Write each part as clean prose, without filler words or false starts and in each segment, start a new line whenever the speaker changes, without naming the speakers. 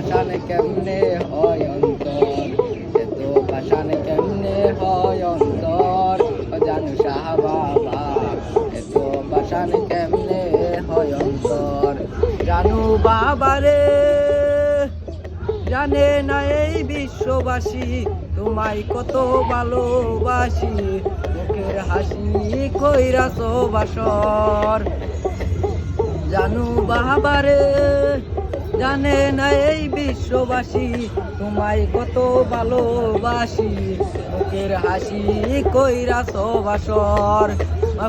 পাষাণ কেমনে হয় অন্তর, এত পাষাণ কেমনে হয় অন্তর, জানু শাহ বাবা এত পাষাণ কেমনে হয় অন্তর। জানু বাবারে জানে না এই বিশ্ববাসী তোমায় কত ভালোবাসি, মুখের হাসি কইরাছ বাসর। জানু বাবারে জানে না এই বিশ্ববাসী তোমায় কত ভালোবাসি, মুখের হাসি কইরাছ বাসর।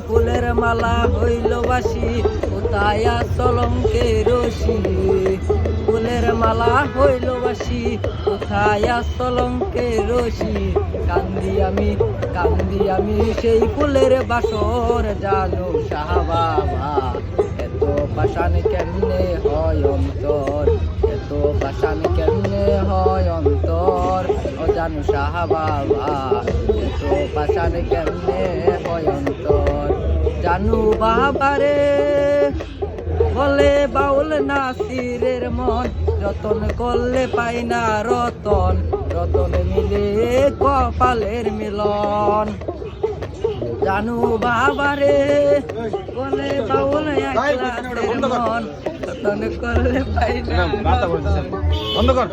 ফুলের মালা হইল বাসি কোথায় চলঙ্কের রশি, ফুলের মালা হইল বাসি কোথায় চলঙ্কের রশি। কান্দি আমি সেই ফুলের বাসর, জানু শাহ বাবা এত পাষাণ কেমনে হয় অন্তর, এত পাষাণ কেমনে হয় অন্তর, ও জানু শাহ বাবা এত পাষাণ কেমনে হয় অন্তর। জানু বাবারে বলে বাউল নাসিরের মন, যতন করলে পাই না রতন, রতন মিলে কপালের মিলন। জানু বাবারে বলে বাউল একলাসের মন, যতন করলে পাই না রতন।